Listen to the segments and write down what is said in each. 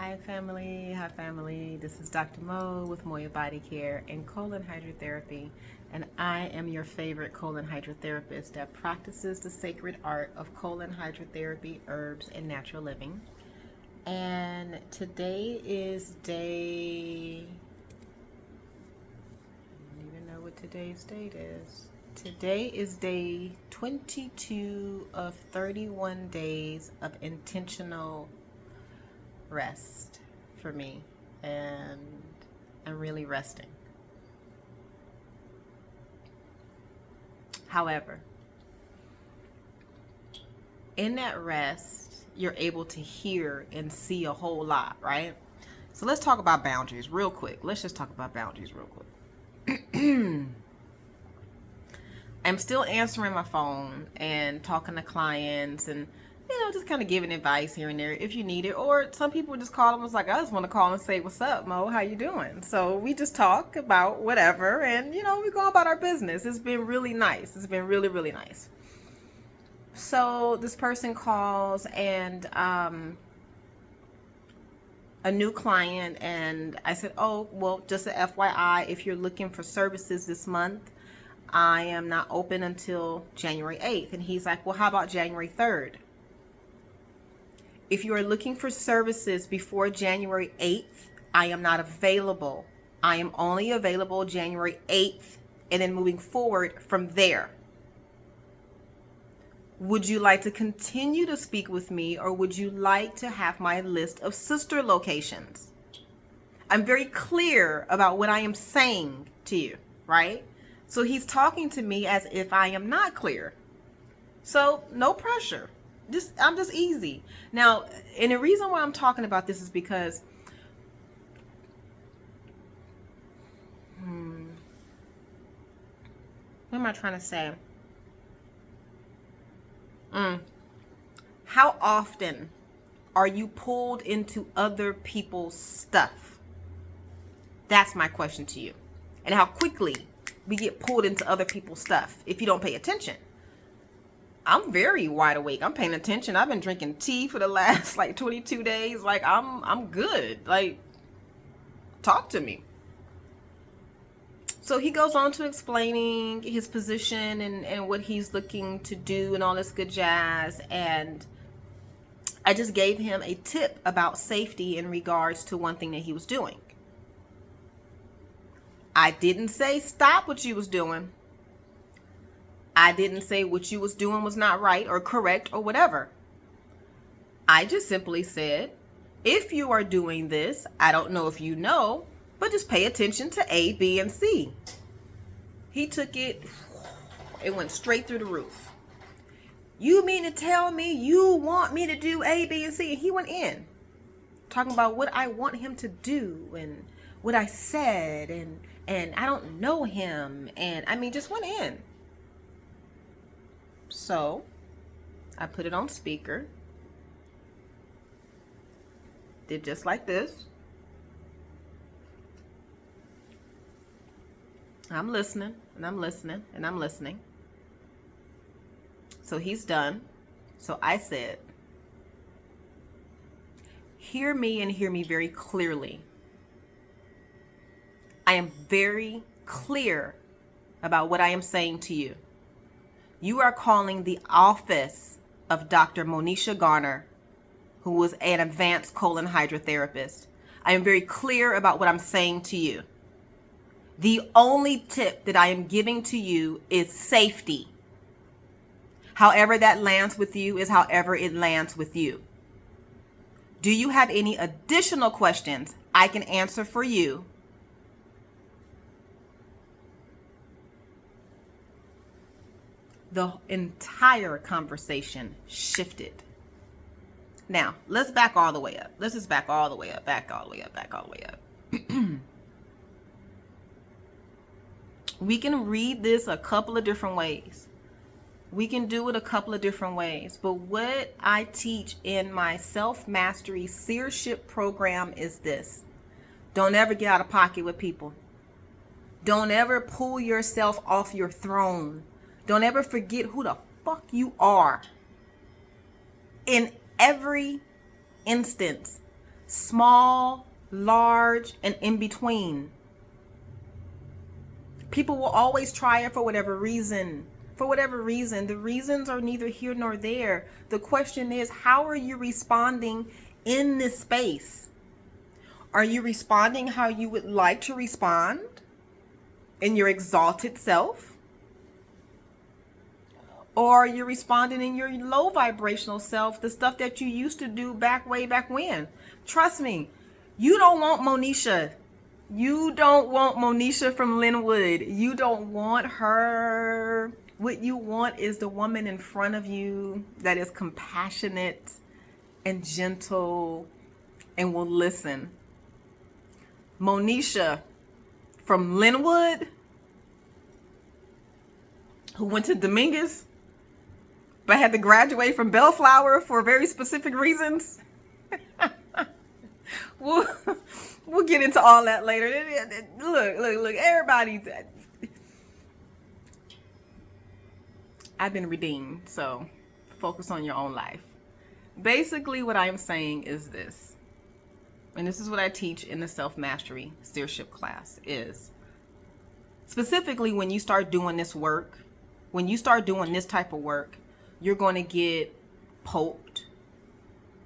Hi family, hi family. This is Dr. Mo with Moya Body Care and Colon Hydrotherapy, and I am your favorite colon hydrotherapist that practices the sacred art of colon hydrotherapy, herbs, and natural living. And today is day, I don't even know what today's date is. Today is day 22 of 31 days of intentional rest for me, and I'm really resting. However, in that rest, you're able to hear and see a whole lot, right? So let's talk about boundaries real quick. Let's just talk about boundaries real quick. I'm still answering my phone and talking to clients and just kind of giving advice here and there if you need it. Or some people just call and was like, I just want to call and say, what's up, Mo? How you doing? So we just talk about whatever and, we go about our business. It's been really nice. It's been really, really nice. So this person calls and a new client, and I said, oh, well, just an FYI, if you're looking for services this month, I am not open until January 8th. And he's like, well, how about January 3rd? If you are looking for services before January 8th, I am not available. I am only available January 8th and then moving forward from there. Would you like to continue to speak with me, or would you like to have my list of sister locations? I'm very clear about what I am saying to you, right? So he's talking to me as if I am not clear. So no pressure. I'm just easy. Now, and the reason why I'm talking about this is because what am I trying to say? How often are you pulled into other people's stuff? That's my question to you. And how quickly we get pulled into other people's stuff if you don't pay attention. I'm very wide awake. I'm paying attention. I've been drinking tea for the last 22 days. I'm good. Talk to me. So he goes on to explaining his position and what he's looking to do and all this good jazz. And I just gave him a tip about safety in regards to one thing that he was doing. I didn't say stop what you was doing. I didn't say what you was doing was not right or correct or whatever. I just simply said, if you are doing this, I don't know if you know, but just pay attention to A, B, and C. He took it went straight through the roof. You mean to tell me you want me to do A, B, and C? And he went in, talking about what I want him to do and what I said, and I don't know him. And just went in. So I put it on speaker, did just like this. I'm listening and I'm listening and I'm listening. So he's done. So I said, hear me and hear me very clearly. I am very clear about what I am saying to you. You are calling the office of Dr. Monisha Garner, who was an advanced colon hydrotherapist. I am very clear about what I'm saying to you. The only tip that I am giving to you is safety. However that lands with you is however it lands with you. Do you have any additional questions I can answer for you? The entire conversation shifted. Now, let's back all the way up. Let's just back all the way up, back all the way up, back all the way up. We can read this a couple of different ways. We can do it a couple of different ways. But what I teach in my self-mastery Seership program is this. Don't ever get out of pocket with people. Don't ever pull yourself off your throne. Don't ever forget who the fuck you are. In every instance, small, large, and in between. People will always try it for whatever reason. For whatever reason. The reasons are neither here nor there. The question is, how are you responding in this space? Are you responding how you would like to respond in your exalted self? Or are you responding in your low vibrational self, the stuff that you used to do way back when? Trust me, you don't want Monisha. You don't want Monisha from Linwood. You don't want her. What you want is the woman in front of you that is compassionate and gentle and will listen. Monisha from Linwood, who went to Dominguez, but had to graduate from Bellflower for very specific reasons. We'll get into all that later. Look, everybody. I've been redeemed, so focus on your own life. Basically, what I am saying is this, and this is what I teach in the self-mastery Seership class, is specifically when you start doing this work, when you start doing this type of work, you're going to get poked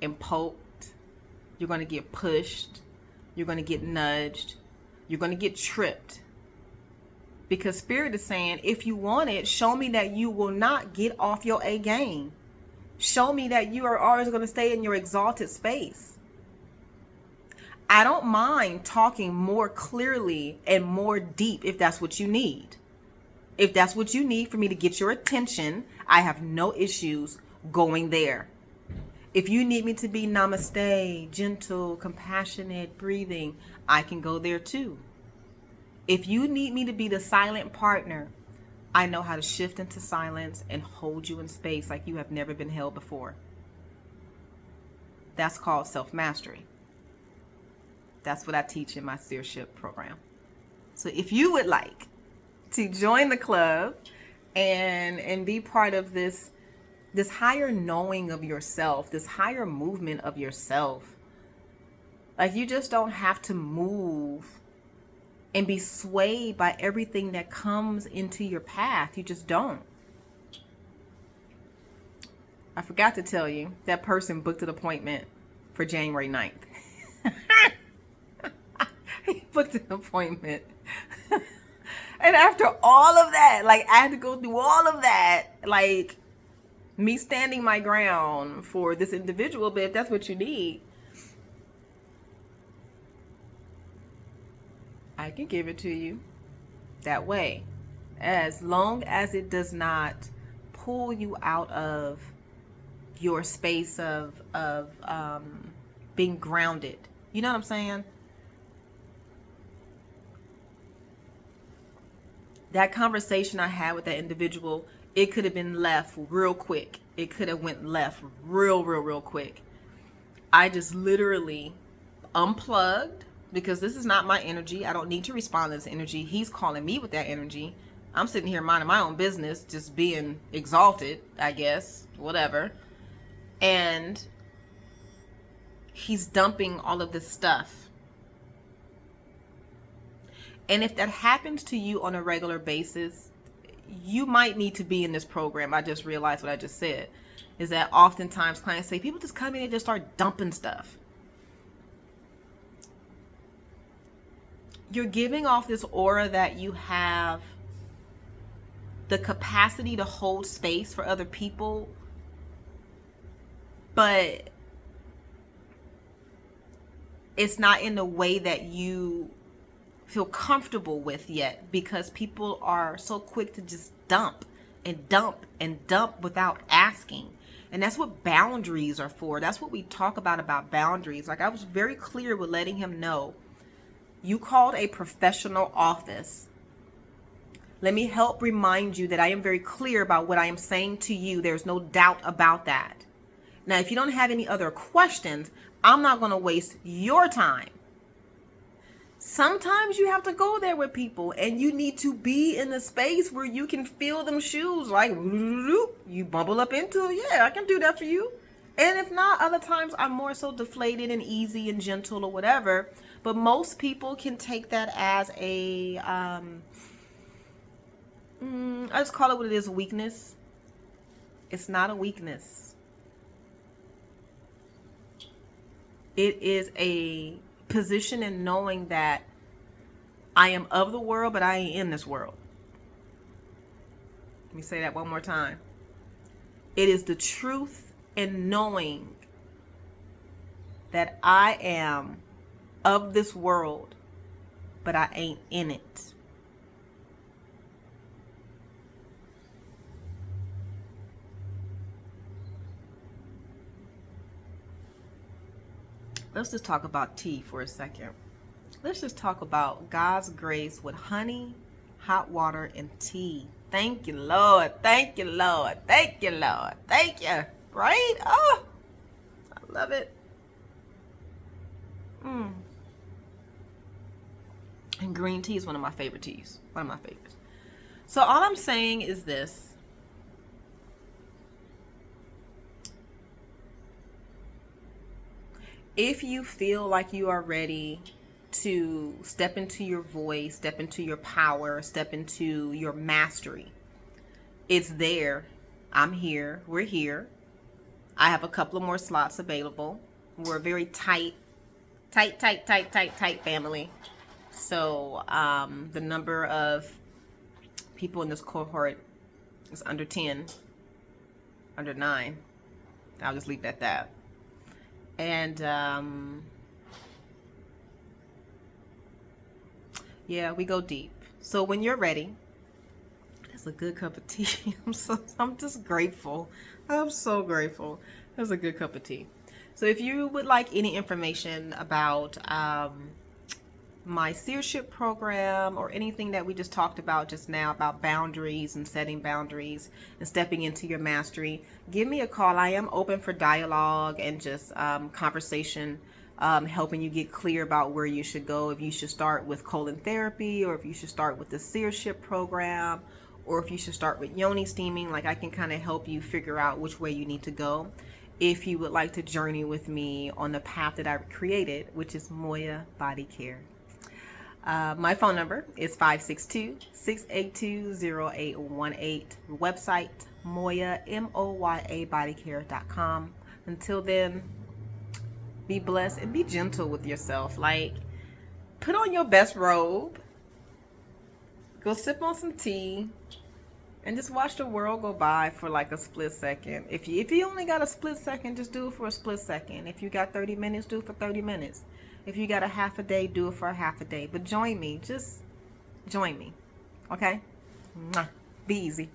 and poked. You're going to get pushed. You're going to get nudged. You're going to get tripped. Because Spirit is saying, if you want it, show me that you will not get off your A game. Show me that you are always going to stay in your exalted space. I don't mind talking more clearly and more deep if that's what you need. If that's what you need for me to get your attention, I have no issues going there. If you need me to be namaste, gentle, compassionate, breathing, I can go there too. If you need me to be the silent partner, I know how to shift into silence and hold you in space like you have never been held before. That's called self-mastery. That's what I teach in my Seership program. So if you would like to join the club and be part of this higher knowing of yourself, this higher movement of yourself, like you just don't have to move and be swayed by everything that comes into your path. You just don't. I forgot to tell you, that person booked an appointment for January 9th. He booked an appointment. And after all of that, like I had to go through all of that, like me standing my ground for this individual, but if that's what you need, I can give it to you that way, as long as it does not pull you out of your space of being grounded. You know what I'm saying? That conversation I had with that individual, it could have been left real quick. It could have went left real quick. I just literally unplugged, because this is not my energy. I don't need to respond to this energy. He's calling me with that energy. I'm sitting here minding my own business, just being exalted, I guess, whatever. And he's dumping all of this stuff. And if that happens to you on a regular basis, you might need to be in this program. I just realized what I just said, is that oftentimes clients say, people just come in and just start dumping stuff. You're giving off this aura that you have the capacity to hold space for other people, but it's not in the way that you feel comfortable with yet, because people are so quick to just dump and dump and dump without asking. And that's what boundaries are for. That's what we talk about boundaries. Like I was very clear with letting him know, you called a professional office. Let me help remind you that I am very clear about what I am saying to you. There's no doubt about that. Now, if you don't have any other questions, I'm not going to waste your time. Sometimes you have to go there with people, and you need to be in a space where you can feel them shoes, like you bubble up into it. Yeah, I can do that for you. And if not, other times I'm more so deflated and easy and gentle or whatever. But most people can take that as a, I just call it what it is, weakness. It's not a weakness. It is a position in knowing that I am of the world, but I ain't in this world. Let me say that one more time. It is the truth in knowing that I am of this world, but I ain't in it. Let's just talk about tea for a second. Let's just talk about God's grace with honey, hot water, and tea. Thank you, Lord. Thank you, Lord. Thank you, Lord. Thank you. Right? Oh, I love it. And green tea is one of my favorite teas. One of my favorites. So all I'm saying is this. If you feel like you are ready to step into your voice, step into your power, step into your mastery, it's there. I'm here. We're here. I have a couple of more slots available. We're a very tight family. So the number of people in this cohort is under 10, under 9. I'll just leave it at that. And yeah, we go deep. So when you're ready, it's a good cup of tea. I'm just grateful. I'm so grateful. That's a good cup of tea. So if you would like any information about my Seership program or anything that we just talked about just now about boundaries and setting boundaries and stepping into your mastery, give me a call. I am open for dialogue and just conversation, helping you get clear about where you should go. If you should start with colon therapy, or if you should start with the Seership program, or if you should start with yoni steaming. Like, I can kind of help you figure out which way you need to go if you would like to journey with me on the path that I've created, which is Moya Body Care. My phone number is 562-682-0818. Website, Moya, MOYA bodycare.com. Until then, be blessed and be gentle with yourself. Like, put on your best robe, go sip on some tea, and just watch the world go by for like a split second. If you only got a split second, just do it for a split second. If you got 30 minutes, do it for 30 minutes. If you got a half a day, do it for a half a day. But join me. Just join me. Okay? Be easy.